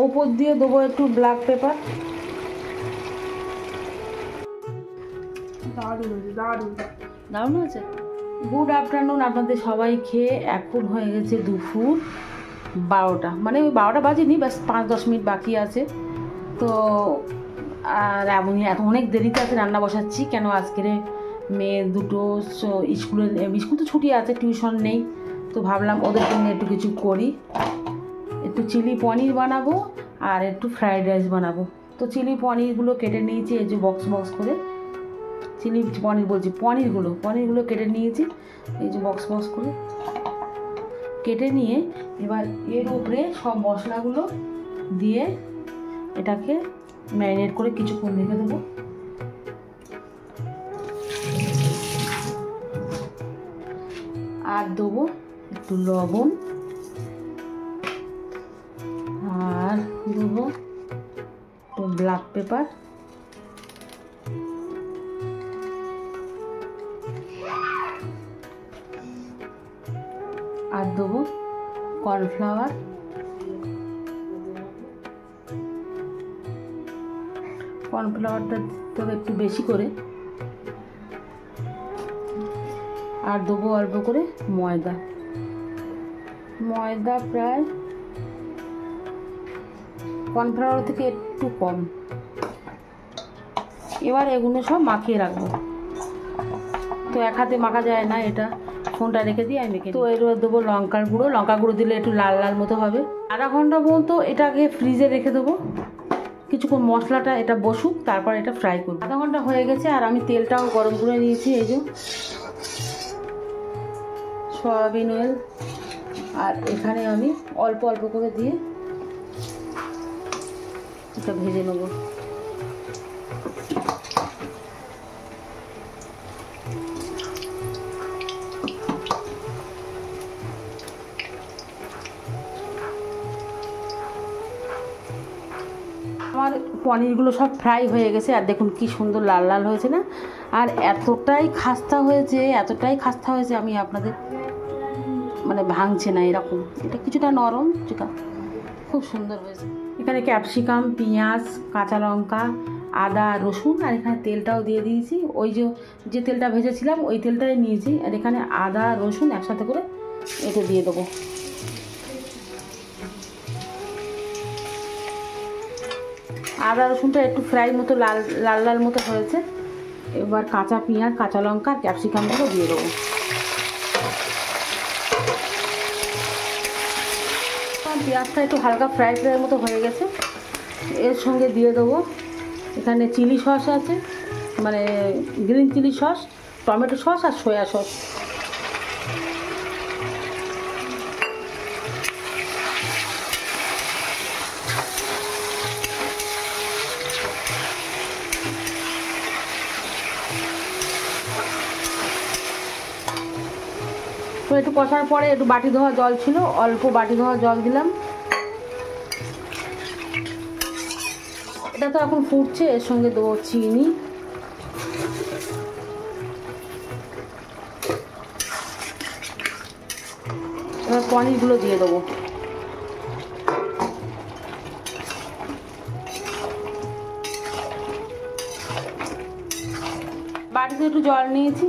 ওপর দিয়ে দেবো একটু ব্ল্যাক পেপার। দারুণ আছে। গুড আফটারনুন আপনাদের সবাইকে। এখন হয়ে গেছে দুপুর 12টা, মানে ওই 12টা বাজেনি, ব্যাস 5-10 মিনিট বাকি আছে। তো আর এমনই এত অনেক দেরিতে আছে রান্না বসাচ্ছি, কেন আজকের মেয়ে দুটো স্কুল তো ছুটি আছে, টিউশন নেই। তো ভাবলাম ওদের জন্য একটু কিছু করি, একটু চিলি পনির বানাবো আর একটু ফ্রাইড রাইস বানাবো। তো চিলি পনিরগুলো কেটে নিয়েছি, এই যে বক্স বক্স করে। চিলি পনির বলছি, পনিরগুলো কেটে নিয়েছি, এই যে বক্স বক্স করে কেটে নিয়ে এবার এর উপরে সব মশলাগুলো দিয়ে এটাকে ম্যারিনেট করে কিছুক্ষণ রেখে দেবো। আর দেবো একটু লবণ, আর দেবো একটু ব্ল্যাক পেপার, আর দেবো কর্নফ্লাওয়ার, কর্নফ্লাওয়ারটা দেবো একটু বেশি করে, আর দেবো অল্প করে ময়দা প্রায় কর্নফ্লাওয়ার থেকে একটু কম। এবার এগুলো সব মাখিয়ে রাখবো। তো এক হাতে মাখা যায় না, এটা ফোনটা রেখে দিয়ে আমি মেখে। তো এবার দেবো লঙ্কার গুঁড়ো দিলে একটু লাল লাল মতো হবে। আধা ঘন্টা পর্যন্ত এটাকে ফ্রিজে রেখে দেবো, কিছুক্ষণ মশলাটা এটা বসুক, তারপর এটা ফ্রাই করবো। আধা ঘন্টা হয়ে গেছে আর আমি তেলটাও গরম করে নিয়েছি, এই যে সয়াবিন অয়েল, আর এখানে আমি অল্প অল্প করে দিয়ে এটা ভেজে নেব। আমার পনিরগুলো সব ফ্রাই হয়ে গেছে, আর দেখুন কি সুন্দর লাল লাল হয়েছে না। আর এতটাই খাস্তা হয়েছে আমি আপনাদের মানে ভাঙছে না এরকম, এটা কিছুটা নরম, খুব সুন্দর হয়েছে। এখানে ক্যাপসিকাম, পেঁয়াজ, কাঁচা লঙ্কা, আদা, রসুন, আর এখানে তেলটাও দিয়ে দিয়েছি। ওই যে তেলটা ভেজেছিলাম ওই তেলটাই নিয়েছি, আর এখানে আদা রসুন একসাথে করে এটা দিয়ে দেবো। আদা রসুনটা একটু ফ্রাই মতো লাল লাল মতো হয়েছে। এবার কাঁচা পেঁয়াজ, কাঁচা লঙ্কা, ক্যাপসিকামগুলো দিয়ে দেবো। পেঁয়াজটা একটু হালকা ফ্রাই মতো হয়ে গেছে। এর সঙ্গে দিয়ে দেবো এখানে চিলি সস আছে, মানে green chilli sauce, tomato sauce আর সয়া সস। তো একটু কষার পরে একটু বাটি ধোয়া জল ছিল, অল্প বাটি ধোয়া জল দিলাম। এটা তো এখন ফুটছে, এর সঙ্গে দেবো চিনি, এবার পনিরগুলো দিয়ে দেবো। বাটিতে একটু জল নিয়েছি,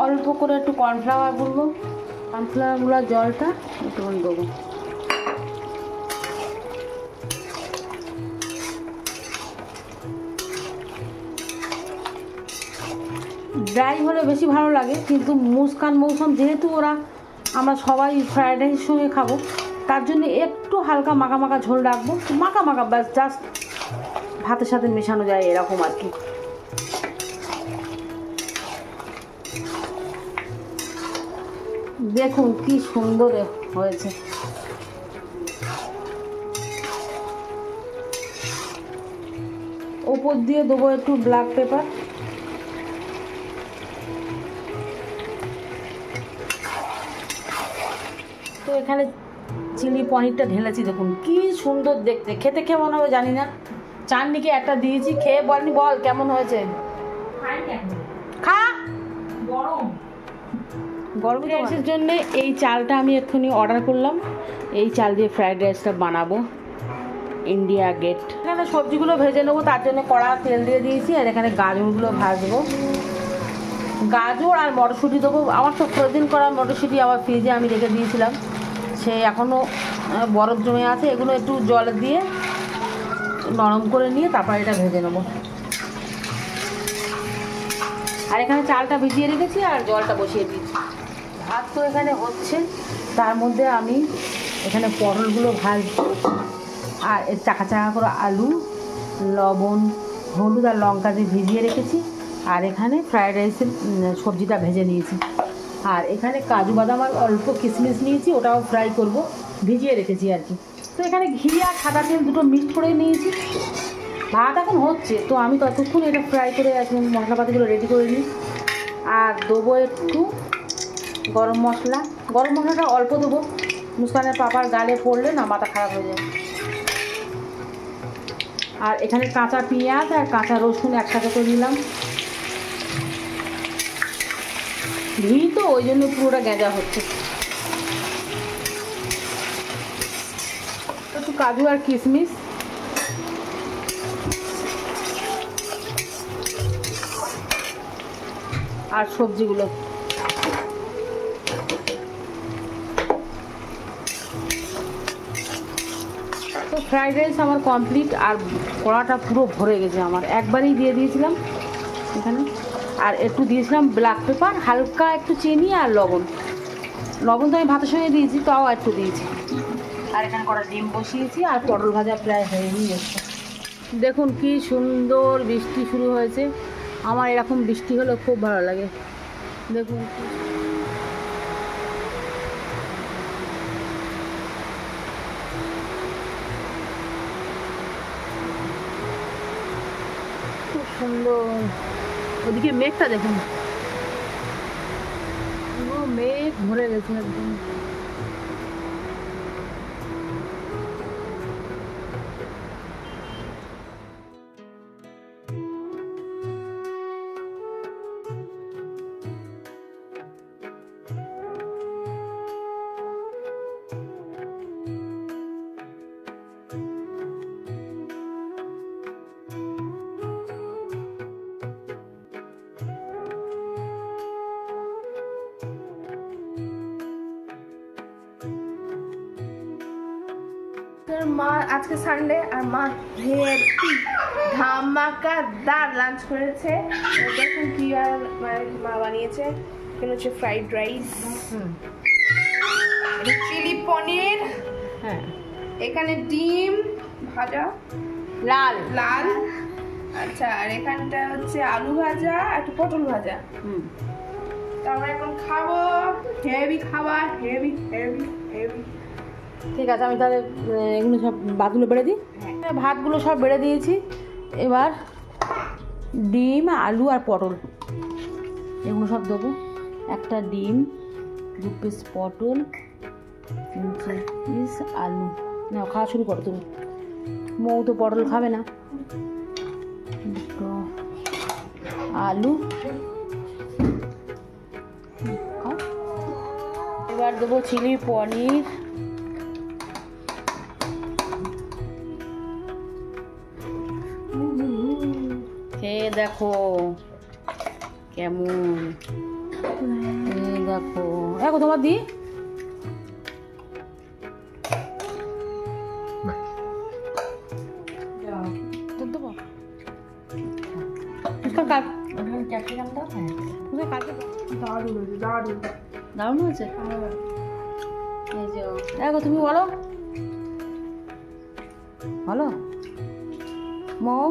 অল্প করে একটু কর্নফ্লাওয়ার গুঁড়ো, কর্নফ্লাওয়ার গুঁড়ার জলটা একটু দেবো। ড্রাই হলে বেশি ভালো লাগে, কিন্তু মুস্কান মৌসুম যেহেতু আমরা সবাই ফ্রাইড রাইসের সঙ্গে খাবো, তার জন্য একটু হালকা মাখা মাখা ঝোল রাখবো, মাখা ব্যাস, জাস্ট ভাতের সাথে মেশানো যায় এরকম আর কি। দেখুন কি সুন্দর হয়েছে। ওপর দিয়ে দেবো একটু ব্ল্যাক পেপার। তো এখানে চিলি পনিরটা ঢেলেছি, দেখুন কি সুন্দর দেখতে, খেতে কেমন হবে জানি না। চাটনিকে একটা দিয়েছি, খেয়ে বলনি, বল কেমন হয়েছে। খা, গরম রাইসের জন্য এই চালটা আমি এক্ষুনি অর্ডার করলাম, এই চাল দিয়ে ফ্রাইড রাইসটা বানাবো। India gate. এখানে সবজিগুলো ভেজে নেবো, তার জন্য কড়া তেল দিয়ে দিয়েছি। আর এখানে গাজরগুলো ভাজবো, গাজর আর মটরশুঁটি দেবো। আমার তো ফ্রোজেন করা মটরশুঁটি আবার ফ্রিজে আমি রেখে দিয়েছিলাম, সে এখনও বরফ জমে আছে। এগুলো একটু জল দিয়ে নরম করে নিয়ে তারপর এটা ভেজে নেবো। আর এখানে চালটা ভিজিয়ে রেখেছি আর জলটা বসিয়ে দিয়েছি। ভাত তো এখানে হচ্ছে, তার মধ্যে আমি এখানে পটলগুলো ভাজবো আর এর চাকা চাকা করে আলু, লবণ, হলুদ আর লঙ্কা দিয়ে ভিজিয়ে রেখেছি। আর এখানে ফ্রায়েড রাইসের সবজিটা ভেজে নিয়েছি। আর এখানে কাজু বাদাম আর অল্প কিশমিশ নিয়েছি, ওটাও ফ্রাই করব, ভিজিয়ে রেখেছি আর কি। তো এখানে ঘি আর সাদা তেল দুটো মিক্সড করে নিয়েছি। ভাত এখন হচ্ছে, তো আমি ততক্ষণ এটা ফ্রাই করে এখন মশলাপাতিগুলো রেডি করে নিই। আর দেবো একটু গরম মশলা। গরম মশলাটা অল্প দেবো, মুস্কানের পাপার গালে পড়লে না মাথা খারাপ হয়ে যায়। আর এখানে কাঁচা পেঁয়াজ আর কাঁচা রসুন একসাথে করে নিলাম। ঘি তো ওই জন্য পুরোটা গেঁজা হচ্ছে। একটু কাজু আর কিশমিশ, আর সবজিগুলো। তো ফ্রাইড রাইস আমার কমপ্লিট। আর কড়াটা পুরো ভরে গেছে আমার, একবারই দিয়ে দিয়েছিলাম এখানে। আর একটু দিয়েছিলাম ব্ল্যাক পেপার, হালকা একটু চিনি আর লবণ। লবণ তো আমি ভাতের সঙ্গে দিয়েছি, তাও একটু দিয়েছি। আর এখানে কটা ডিম বসিয়েছি আর পটল ভাজা প্রায় হয়েই এসছে। দেখুন কি সুন্দর বৃষ্টি শুরু হয়েছে। আমার এরকম বৃষ্টি হলে খুব ভালো লাগে। দেখুন খুব সুন্দর। ওদিকে মেঘটা দেখুন, মেঘ ভরে গেছে একদম। মা আজকে সানডে আর মা ধামাকাদার লাঞ্চ করেছে। দেখুন কি আর মা বানিয়েছে। এখানে হচ্ছে ফ্রাইড রাইস, চিলি পনির, হ্যাঁ এখানে ডিম ভাজা লাল লাল, আচ্ছা, আর এখানটা হচ্ছে আলু ভাজা আর একটু পটল ভাজা। তারপরে এখন খাবো হেভি খাবার, হেভি হেভি হেভি। ঠিক আছে, আমি তাহলে এগুলো সব ভাতগুলো বেড়ে দিই। ভাতগুলো সব বেড়ে দিয়েছি। এবার ডিম, আলু আর পটল এগুলো সব দেবো। একটা ডিম, 2 পিস পটল, 3 পিস আলু। না, খাওয়া শুরু করো তুমি, মৌ তো পটল খাবে না। দুটো আলু, এবার দেবো চিলি পনির। খেয়ে দেখো কেমন, দেখো দেখো তোমার দি দারুণ হয়েছে। দেখো তুমি বলো, বলো মৌ।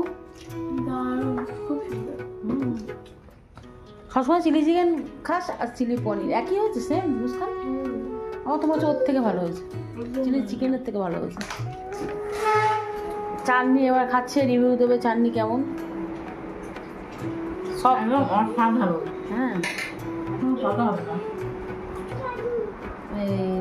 সবসময় চিলি চিকেন খাস আর চিলি পনির একই হয়েছে, সেম মুস্কান? আমার তোমার হচ্ছে ওর থেকে ভালো হয়েছে, চিলি চিকেনের থেকে ভালো হয়েছে। চাটনি এবার খাচ্ছে, রিভিউ দেবে চাটনি কেমন। সব ভালো, হ্যাঁ এই